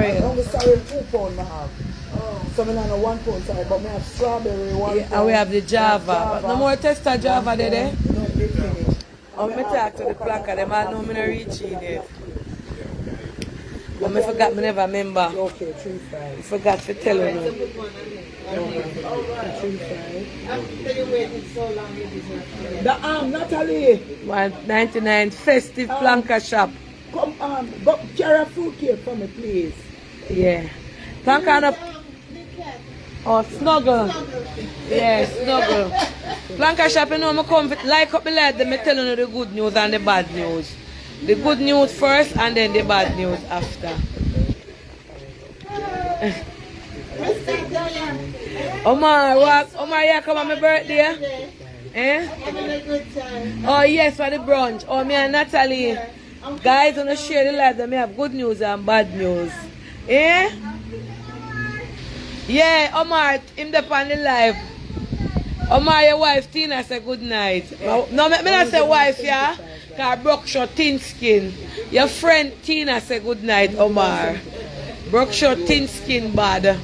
sorry. Only sorry 2 pound I have. So I have 1 pound sorry, but I have strawberry 1 pound. And we have the Java. But no more tester Java there, eh? No, they finished. Oh, me talk to the planker, them all know me not reach in there. But I forgot, me never remember. Okay, 3.5. I forgot to tell you. No. 3.5. The Natalie. 199 festive planker shop. Come go carry a fruit cake for me, please. Yeah. Planker up. Oh, snuggle. Yeah, snuggle. Planker shop, you know, I come like up the light, them tell you the good news and the bad news. The good news first and then the bad news after. Omar, yeah, come on my birthday. Eh? Having a good time. Oh, yes, for the brunch. Oh, me and Natalie. Guys, want to share the life that me have good news and bad news. Eh? Yeah, Omar, him the on the live. Omar, your wife Tina say good night. No, me not say wife, yeah? Because Brookshire thin skin. Your friend Tina say good night, Omar. Brookshire thin skin bad.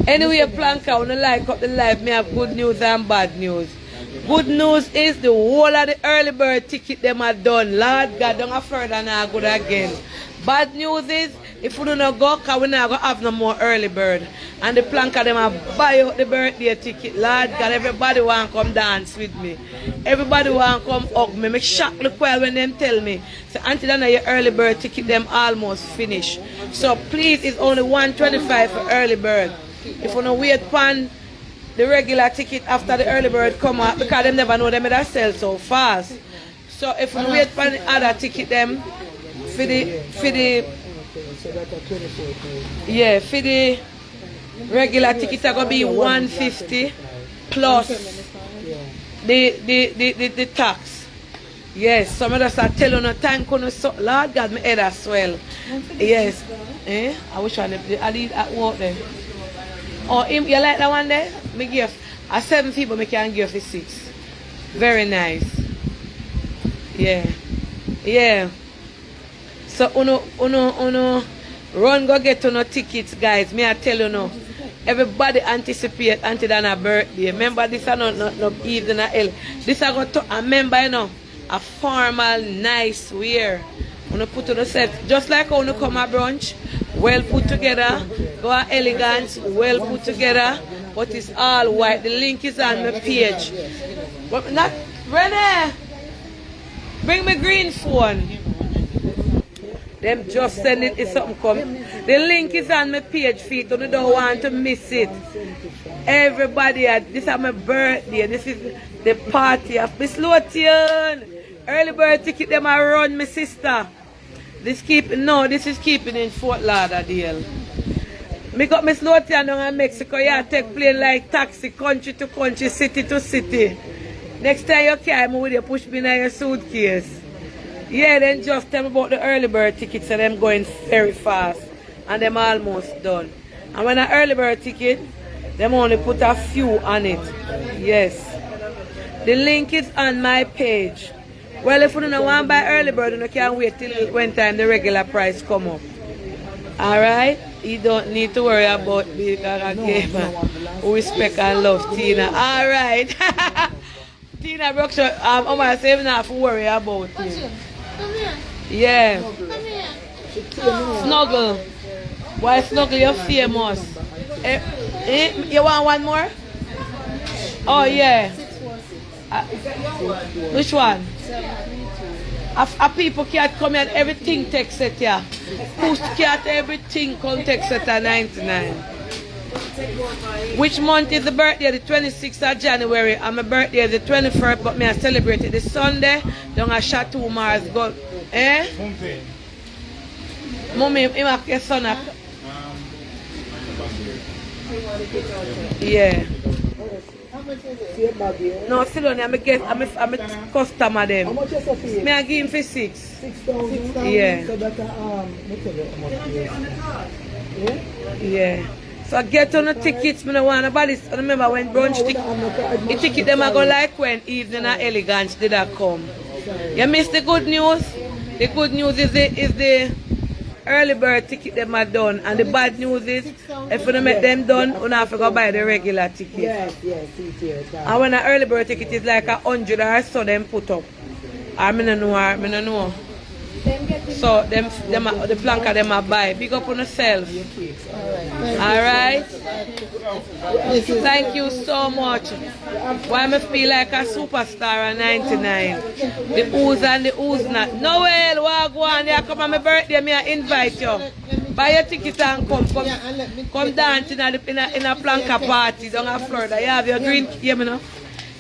Anyway, Planka, when you like up the live, me have good news and bad news. Good news is the whole of the early bird ticket them are done. Lord God, don't go further now good again. Bad news is, if we don't go, because we're not going to have no more early bird. And the Planka them are buy out the birthday ticket. Lord God, everybody want to come dance with me. Everybody want to come hug me. Make shock look well when them tell me. So until then, your early bird ticket them almost finished. So please, it's only $125 for early bird. If you don't wait upon the regular ticket after the early bird come out, because they never know them that sell so fast. So if you wait for the other ticket them for the regular ticket are gonna be $150 plus the tax. Yes, some of us are telling you thank you so Lord God, my head as well. Yes. I wish I did at work then. Oh, you like that one there? Me give 7 people, me can give for 6. Very nice. Yeah. Yeah. So uno run go get to no tickets, guys. Me I tell you no. Everybody anticipate until their birthday. Remember this are not evening at L. This are going to remember, you know, a formal nice wear. Uno put on yourself just like how you come at brunch. Well put together, go elegant, well put together, but it's all white. The link is on my page. But not Renee, bring me green phone. Them just send it if something come. The link is on my page feed, so you don't want to miss it. Everybody, this is my birthday. This is the party of Miss Lothian. Early bird ticket, them I run, my sister. This is keeping in Fort Lauderdale. Me got Miss Lothian down in Mexico. Yeah, take plane like taxi, country to country, city to city. Next time you carry me with you, push me in your suitcase. Yeah, then just tell me about the early bird tickets and them going very fast. And them almost done. And when an early bird ticket, them only put a few on it. Yes. The link is on my page. Well, if you don't want to buy early bird, you can't wait till when time the regular price come up. Alright? You don't need to worry about being a gamer. We respect and love Tina. Alright. Tina Brookshire, Omar say you don't have to worry about him. Come here. Yeah. Come here. Snuggle. Why Snuggle? You're famous. You want one more? Oh, yeah. Which one? People can't come here, everything takes it here. Pussycat, everything come takes it at 99. Which month is the birthday? The 26th of January. And my birthday is the 21st, but me I celebrate it this Sunday. Down at Chateau Mars. Go. Eh? Mommy, you have your son. Yeah. No, still on I'm a customer them. How much is the fee? Me I give him for 6. 6,000? Yeah. So that Yeah. So get on the tickets, me no want nobody. Remember when brunch the ticket them I go like when evening and elegance did I come. You miss the good news? The good news is the early bird ticket them are done. And the bad news is, if you don't make them done, you have to go buy the regular ticket. Yes, it's here. And when an early bird ticket is like 100 or so, them put up. I don't know. So the planka them I buy. Big up on yourself. Alright. Thank you so much. Why me feel like a superstar at 99. The ooze and the ooze not. Noel, Wagwan, you come on my birthday, me I invite you. Buy your ticket and come dance in a planka party down in Florida. You have your green, you know.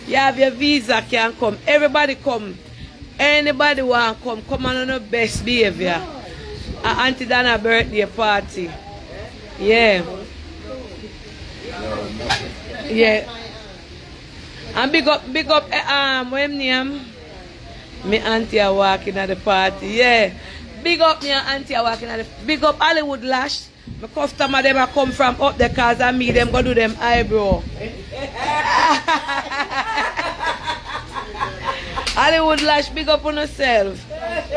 You have your visa can come. Everybody come. Anybody want come on the best behavior. Auntie Dana birthday party. Yeah. Yeah. And big up when name me auntie are walking at the party. Yeah. Big up me auntie are walking at the big up Hollywood Lash. My customer them a come from up the cars and me them go do them eyebrow. Hollywood Lash, big up on yourself.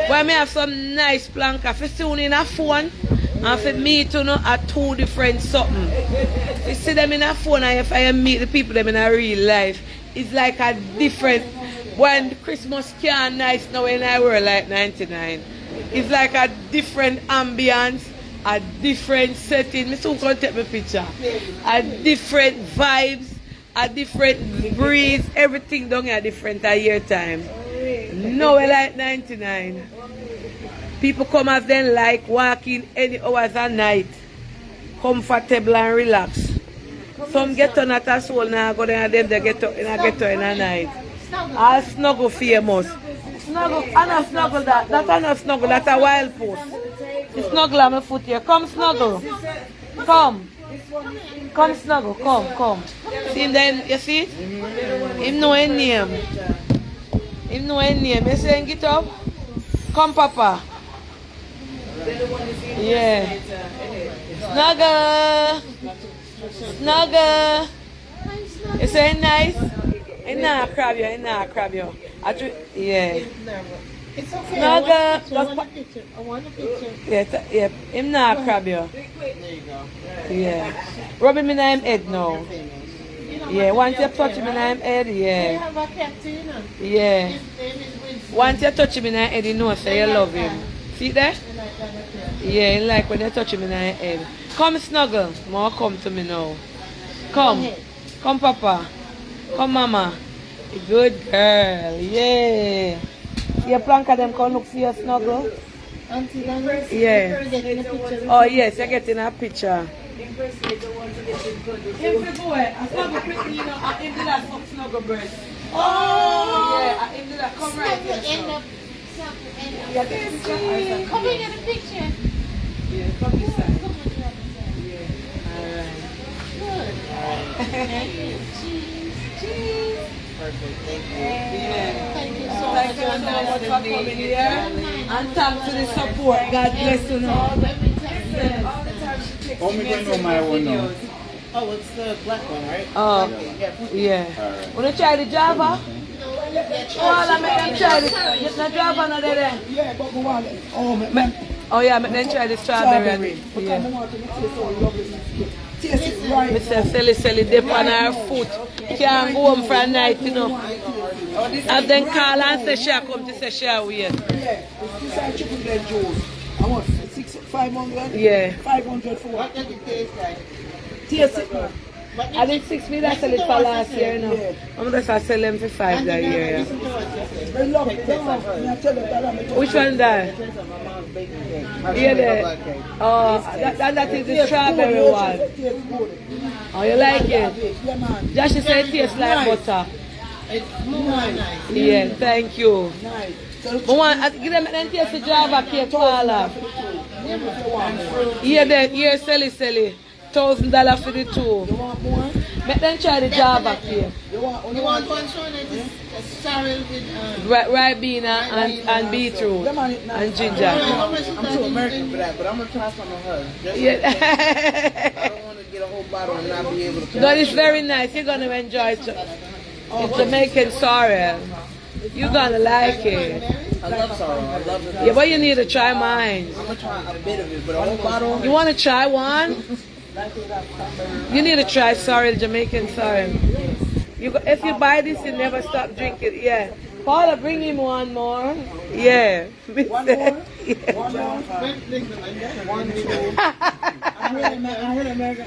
Why me have some nice planka for soon in a phone and for me to know a two different something. You see them in a phone and if I meet the people them in a real life, it's like a different when Christmas can nice now when I wear like 99. It's like a different ambience, a different setting. Me soon can take my picture. A different vibes. A different breeze, everything down here different a year time. No, we like 99. People come as them like walking any hours a night. Comfortable and relax. Some get on at a soul now, go there and them they get on in a night. All snuggle famous. Snuggle, and a snuggle that are not snuggle, that's a wild post. The snuggle on my foot here. Come snuggle. Come. Come snuggle, come. See him then, you see it? Him know his name. Him know his name. You say get up? Come Papa. Yeah. Snuggle. You say nice? He not crab you. Yeah. It's okay. Snuggle. I want a picture. Yeah, him not crab you. There you go. Yeah. Rub him in his head now. Yeah, once you touch him in his head, They yeah. have a cat too, you know. Yeah. His name is Winston. Once you touch him in his head, you know say you love him. See that? I like that cat. Yeah, he like when you touch him in his head. Come snuggle. More come to me now. Come. Come Papa. Come Mama. Good girl. Yeah. Your planka them come look for your snuggle. Auntie Dana? Yeah. Getting a picture. Oh yes, you're getting a picture. If you go, I snuggle quickly, you know, I him did that some snuggle breast. Oh! Yeah, I him did that. Come right here. Yeah, get a picture. Come here, get a picture. Yeah, come this side. Come on, Alright. Thank you. Cheese. Perfect, thank you. Yeah. Thank you so Thank much. you so much for coming here. And thanks for the support. God bless you now. Oh, me going to know my one now. Oh, it's the black one, right? Oh, yeah. Wanna try the Java? Oh, let me them try the Java now there. Yeah, but we want it. Oh yeah, make them try the strawberry. Because Yeah. I want to taste so lovely. Taste it right. Mr. Silly dip on her foot. Can't go home for a night, you know. And then call and say she come to say she wait. Yeah, this is chicken leg juice. I want 500. Yeah. 500 for What what? does it taste like? Taste it, man. I did 6 million, I sell it for last year, you know. I'm just sell them for 5 that year, yeah. Very lovely. I tell you that Which one that? Yeah, there. Oh, that is the strawberry one. Oh, you like it? Yeah, man. Josh said it tastes like butter. It's more nice. Yeah, thank you. Nice. But one, give them then taste the Java cake for all of. Here, silly. $1,000 for the two. You want more? Make them try the Java cake. You want one showing it is sorry with Ribena and beetroot and ginger. how much is I'm too American for that, but I'm going to try some of her. Just I Yeah. don't want to get a whole bottle and not be able to. No, it's very nice. You're going to enjoy it. It's Jamaican sorrel. You're going to like it. love sorrel. I love it. Yeah, but you need to try mine. I'm gonna try a bit of it, but a whole bottle. You want to try one? You need to try sorrel, Jamaican sorrel. If you buy this, you never stop drinking. Yeah. Paula, bring him one more. Yeah. One more? Yeah. One more? One, two.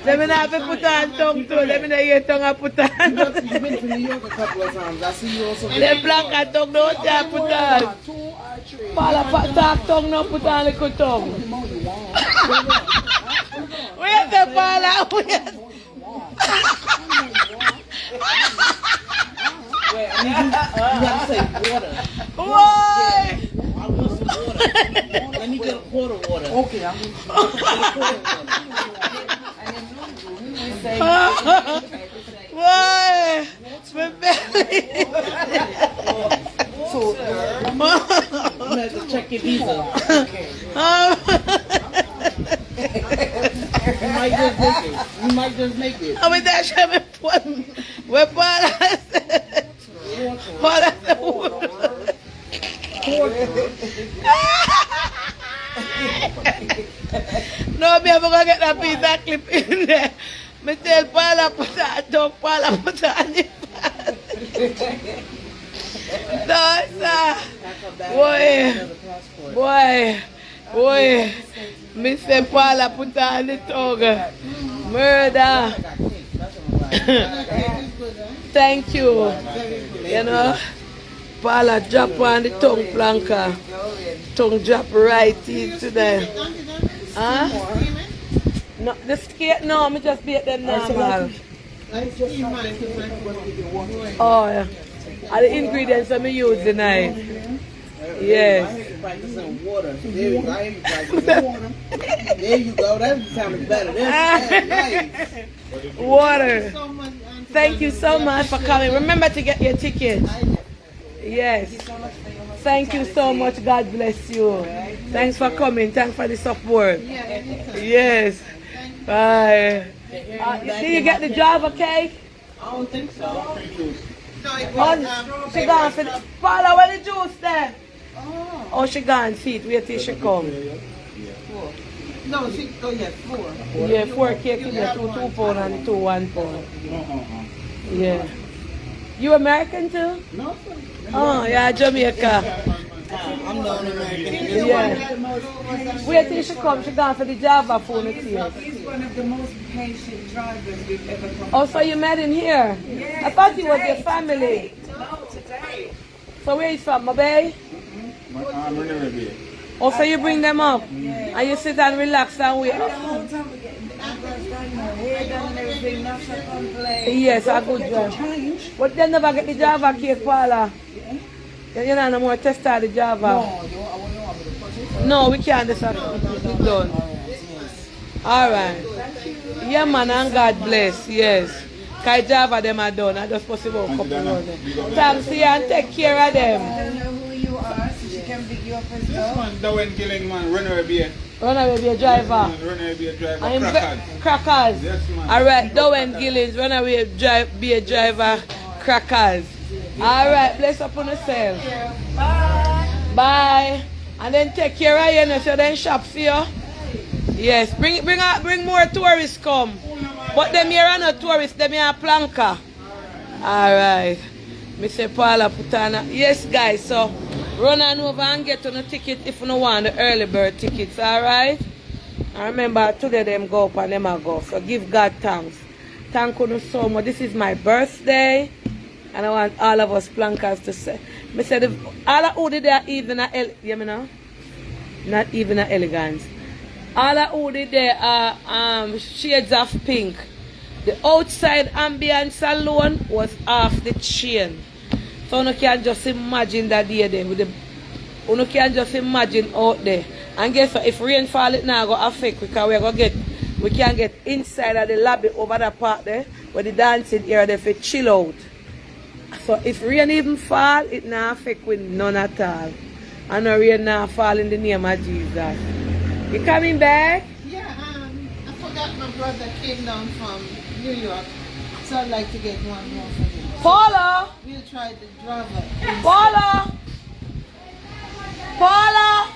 Let me not put on tongue too. Let me not hear tongue I put on. You've been to New York a couple of times. I see you also. The black and tongue don't you put on. Two or three. Paula, talk tongue no put on little tongue. Where's the Paula? Where's Wait, I need you gotta say water. Why? I want some water. Let me get a quart of water. Okay, I'm Why? My belly. so I'm gonna have to check your visa. You might just make it. You might just make it. I mean, that's how we're Paula said. Paula said. No, me ever gonna get that piece of clip in there. Me tell Paula put that dog, Paula put that on the pan. No, sir. Boy. Me say Paula put that on the tongue. Murder. Thank you. You know, Paula drop on the tongue planker. Tongue drop right into there. Huh? No, the skate, no, me just beat them normal. Oh, yeah. All the ingredients that me use tonight. Yes. Practicing water. There you go. I am practicing water. There you go. That sounded better. That's nice. Water. Thank you so much for coming. Remember to get your ticket. Yes. Thank you so much. God bless you. Thanks for coming. Thanks for the support. Yes. Bye. Did you get the Java cake? I don't think so. Oh, she gone for the... Paula, where the juice there? Oh, she gone. See it. Wait till she come. No, she, oh yeah, 4. Yeah, 4 cake in there. 2 pound and 2 1 pound. Yeah. You American too? No, sir. Oh, yeah, Jamaica. I'm non-American. Yeah. Wait till she come. She gone for the Java phone it here. He's one of the most patient drivers we've ever come Oh, so you met him here? I thought he was your family. No, today. So where you from, Mabay? Oh, so you bring them up? And you sit and relax and wait? The whole time we're getting the eyebrows done, my hair done and everything, not so complain. Yes, a good job. But they never get the Java cake, Paula. You know, no more test out the Java. No, we can't. This is done. All right. Yeah, man, and God bless. Yes. Because Java them are done. I just possible a couple of them. Thanks, yeah, and take care of them. I don't know who you are, so she can pick you up as well. Man, Dowen Gilling, man, runaway beer. Runaway be a driver. Runaway beer driver. I'm Crackers. Crackers. Yes, man. All right, Dowen Gillings, runaway be a driver. Crackers. All right, bless up on yourself. Bye. Bye. And then take care of you, so then shop for you. Yes, bring more tourists come. But them here are not tourists, them here are planker. All right. Mr. Paula put on a... Yes, guys, so run on over and get on a ticket if you don't want the early bird tickets, all right? And remember, today them go up and them a go. So give God thanks. Thank you so much. This is my birthday. And I want all of us plankers to say. I said, all who did there even a you know? Not even a elegance. All who did there are shades of pink. The outside ambience alone was off the chain. So you can just imagine that day there. You can just imagine out there. And guess what? If rain fall, it now go affect because we can get inside of the lobby over the part there where the dancing area there for chill out. So if rain even fall, it not affect with none at all. And no rain not fall in the name of Jesus. You coming back? Yeah, I forgot my brother came down from New York, so I'd like to get one more for him. Paula! We'll try the driver. Paula! Paula!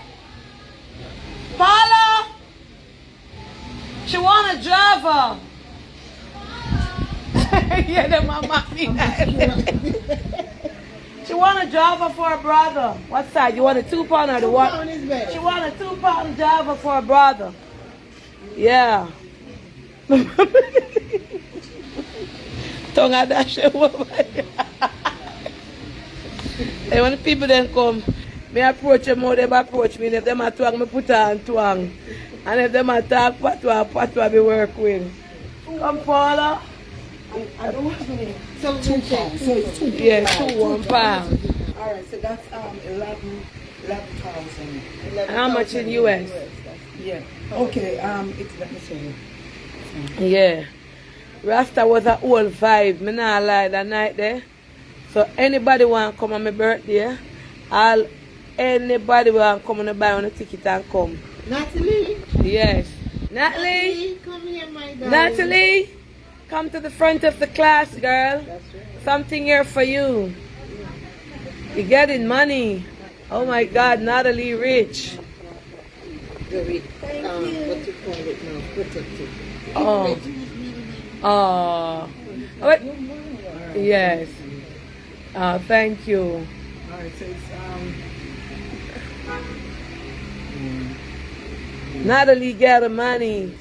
Paula! She want a driver. Yeah, the mama. She want a driver for her brother. What side? You want a 2 pound or the what? She want a 2 pound driver for her brother. Yeah. Tongue a dash over. And when the people then come, me approach them how they approach me. And if them a twang, me put on twang. And if them a talk, patwa me work with. Come, Paula. I don't have any. So £2. So it's 2. Yeah, 2 1 pound. Alright, so that's 11,000. How much in US? Yeah. Okay, it's let me see. Yeah. Rasta was a old vibe. Me not lie that night there. So anybody want come on my birthday, anybody want come on buy on a ticket and come. Natalie, Yes. Natalie, come here, my darling. Natalie, come to the front of the class, girl. That's right. Something here for you. You're getting money. Oh my God, Natalie Rich. Very, what you call it now, protected. Oh. Oh. What? Yes. Oh, thank you. Alright, so it's Natalie got the money.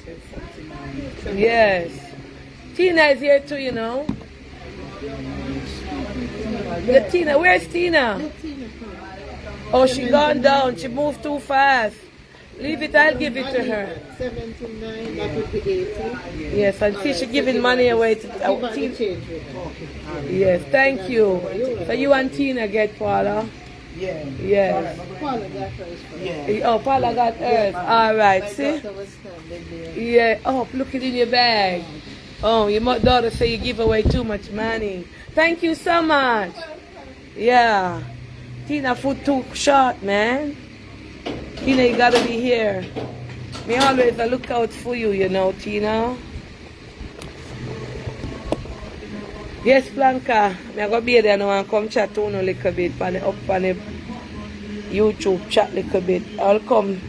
Yes. Tina is here too, you know. The Tina, where's Tina? Oh, she gone down. She moved too fast. Leave it, I'll give it to her. 79, that would be 80. Yes, and see, she giving money away to Give her the Tina. change with her. Yes, thank you. So you and Tina get Paula? yeah. Yes. Paula got hers for Yeah. Oh, Paula got hers. All right, My see? daughter was standing there. Yeah. Oh, look it in your bag. Oh, your daughter say you give away too much money. Thank you so much. Yeah. Tina, food too short, man. Tina, you gotta be here. Me always look out for you, you know, Tina. Yes, Blanca. Me go be there now and come chat to you a little bit up on the YouTube chat a little bit. I'll come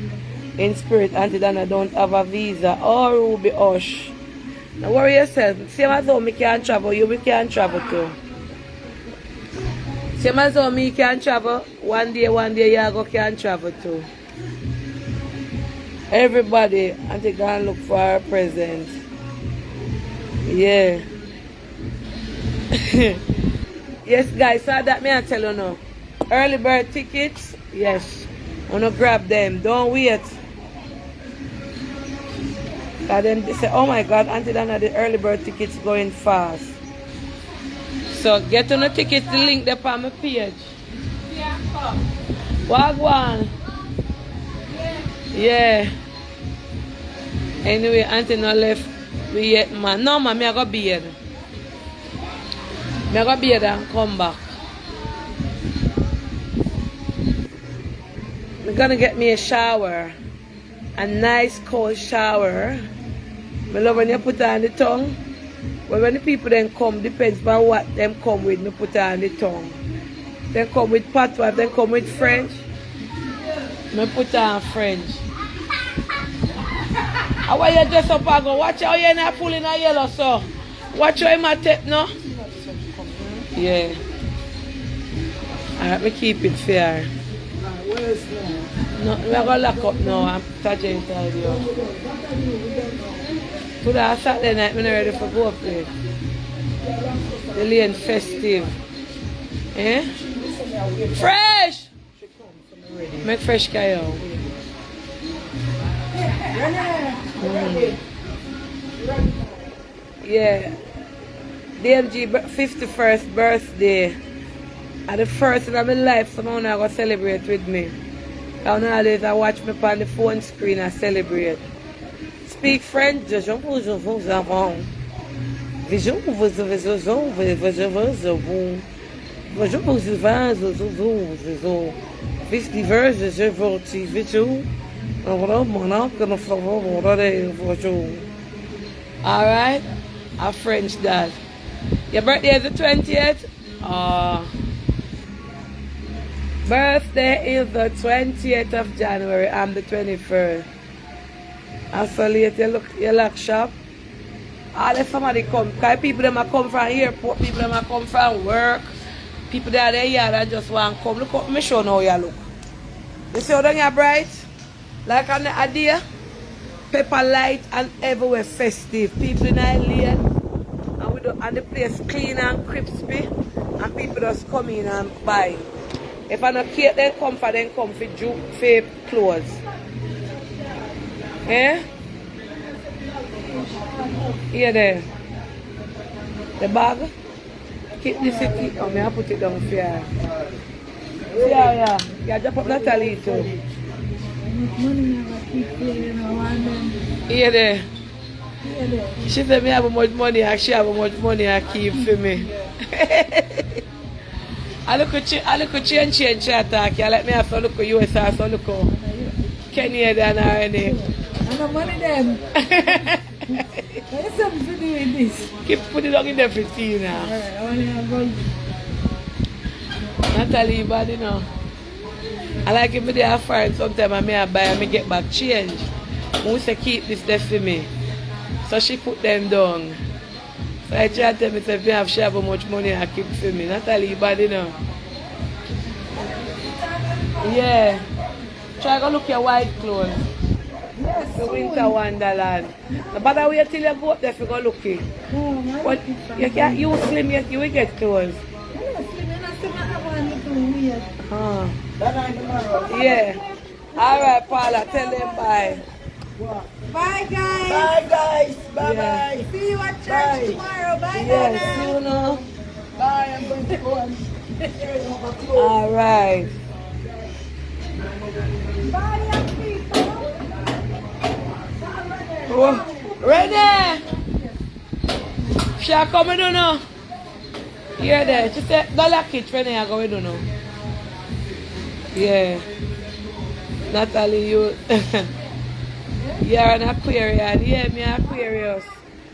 in spirit until then I don't have a visa. Oh, Ruby Osh. Don't worry yourself. Same as how me can travel, you can travel too. Same as how me can travel, one day you go can travel too. Everybody, and they gonna look for a present. Yeah. Yes, guys, so that me I tell you now. Early bird tickets, yes. Wanna grab them. Don't wait. And then they say, oh my God, Auntie Dana, the early bird tickets going fast. So get on the ticket, the link there on my page. Wagwan. Yeah. Anyway, Auntie no left we yet, man. No, man, me I go beard. Me I go beard and come back. I'm gonna get me a shower. A nice cold shower. I love when you put on the tongue. But when the people then come, depends on what them come with, me put on the tongue. They come with patois, they come with French. Me put on French. How are you dress up and go? Watch how you're not pulling a yellow, so. Watch how you're my tape, no? Yeah. Alright, me keep it fair. Where is that? No, we're going to lock up now. I'm touching inside you. Today, Saturday night, I'm not ready for go up there. The lane festive. Eh? Fresh! Make fresh kayo. Yeah. DMG 51st birthday. And the first in my life, someone I go celebrate with me. I always watch me on the phone screen and celebrate. Speak French, je vous avons. Vejam vous Alright? A French dad. Your birthday is the 20th? Birthday is the 20th of January. I'm the 21st. And so late you lock shop. All if somebody come, because people them a come from airport, people them a come from work, people that are there that just want to come. Look up, me show now you look. You see how done you bright? Like on the idea? Pepper light and everywhere festive. People in our lane and the place clean and crispy and people just come in and buy. If I not care, then come for juke for clothes. Eh? Here there. The bag. Keep this city. Oh, me I put it down for you. Yeah. Yeah, just put Natalie too. Here there. She said me have much money and she have much money I keep for me. I look at change attack. You let me have to look at US or so look at Kenya than RNA. And the money them. There's something to do with this. Keep putting it on in the 15 now. Alright, I want to go. Natalie, bad you know. I like if they have find sometime I may buy and me get back change. We say keep this there for me. So she put them down. So I try to tell me if you have share how much money I keep for me. Natalie, bad you know. Yeah. Try to look your white clothes. Yes, the winter wonderland. No matter wait till you go up there if you go looking. But you can't you slim yet you will get clothes. Huh. Yeah. Alright, Paula, tell them bye. Bye, guys. Bye, guys. Bye, Yeah. bye. See you at church Bye. tomorrow. Bye, Yes, Donna. you know. Bye, I'm going to go and straight over clothes. Alright. Bye, young people. Oh, Renee! She a coming down now. Here there. She said, don't lock it, Renee, I go with you now. Yeah. Natalie, you you're an Aquarian. Yeah, me Aquarius.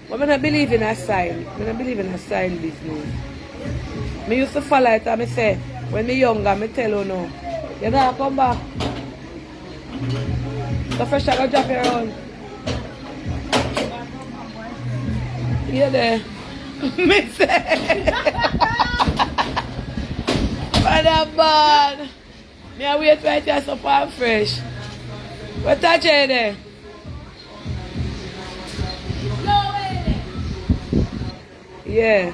But I don't believe in a sign. I don't believe in a sign business. Me used to follow it and I say, when me younger, I tell you no. You know, come back. So first I go drop you around. Yeah there. Me say. Father bad. Me I wait right here so far fresh. What touch you there? Yeah.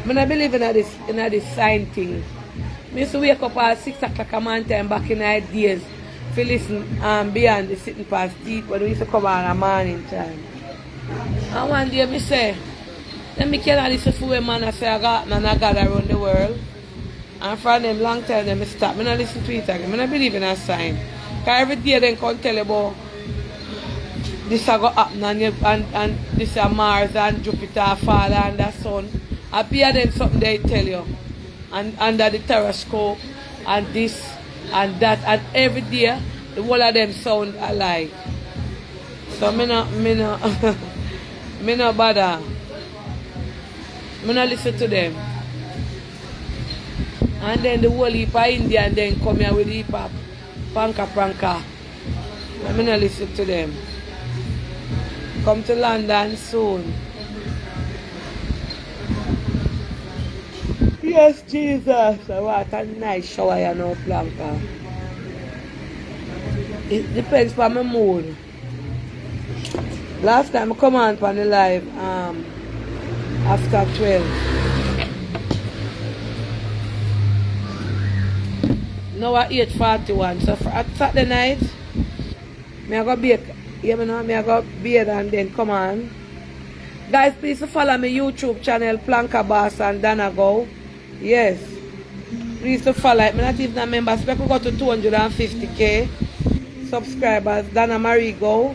I don't believe in this sign thing. I used to wake up at 6 o'clock a man time back in the days to listen beyond the sitting past deep when we used to come on a morning time. And one day I say, let me cannot listen to a man I say I got and I got around the world. And from them long time they stop. I don't listen to it again. I don't believe in a sign. Because every day they come tell you about this is going to happen and this is Mars and Jupiter fall and the sun. I appear them something they tell you. And under the terrascope and this and that and every day the whole of them sound alike. So me no bother. Me no listen to them. And then the whole heap of Indian then come here with the heap of pranka. I no listen to them. Come to London soon. Yes, Jesus. What a nice shower you know, Blanca. It depends on my mood. Last time I come on for the live after 12. Now at 8:41. So for at Saturday night, me I go bake. You know, me I go bake and then come on. Guys, please follow my YouTube channel, Planka Boss and Dana Go. Yes. Please follow it. I'm not even a member. So we go to 250k subscribers. Dana Marie Go.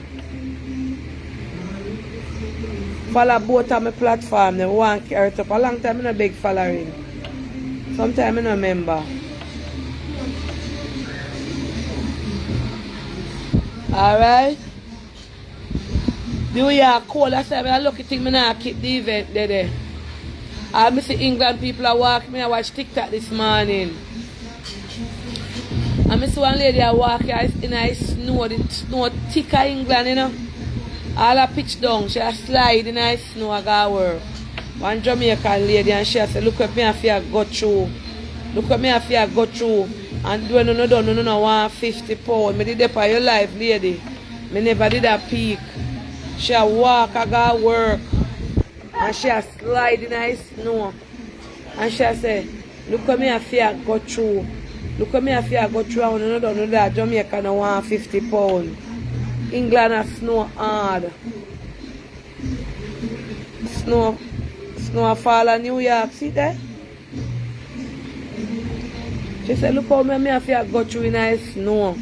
Follow both of my platform. They want to carry it up. A long time I'm not big following. Sometimes I'm not a member. Alright. Do you call? I said, I look at thing, I keep the event there. I miss the England people are walking. I watch TikTok this morning. I miss one lady I walk in a snow, the snow thicker England, you know. All her pitch down, she a slide in a snow, I got work. One Jamaican lady and she said, look what me have to go through. Look what me have to go through. And when no 150 pounds. Me did that for your life, lady. Me never did a peak. She a walk, I got work. And she a slide in a snow. And she a say, look what me have to go through. Look what me have to go through. And no know that Jamaica no 150 pounds. England has snow hard. Snow fall in New York. See that? She said, look how me have to go through in a snow.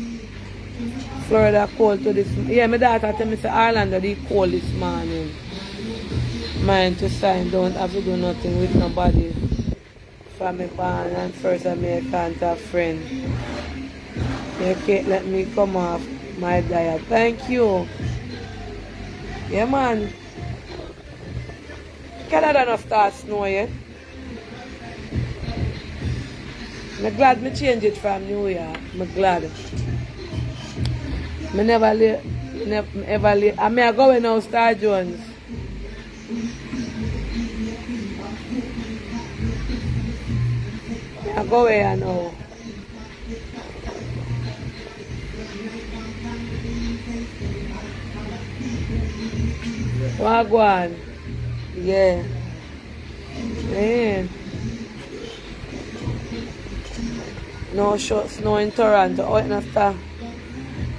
Florida cold to this. Yeah, my daughter tell me say Ireland the cold this morning. Mine to sign, don't have to do nothing with nobody. From my band and first American to a friend. You can't let me come off my diet. Thank you. Yeah, man. Canada not start snow yet. I'm glad me change it from New York. I'm glad. I never ever leave. I mean, I go now, Star Jones. I go where now. Wagwan. Yeah. Man. No short snow in Toronto. Oh, it's not start.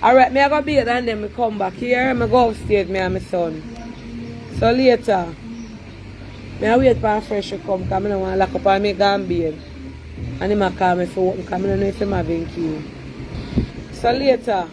Alright, me I go bathe and then me come back here. Me go upstairs, me and my son. So later, me I wait for fresh to come because I don't want to lock up and me go and bathe. And he might call me for open because I don't know if I'm having key. So later.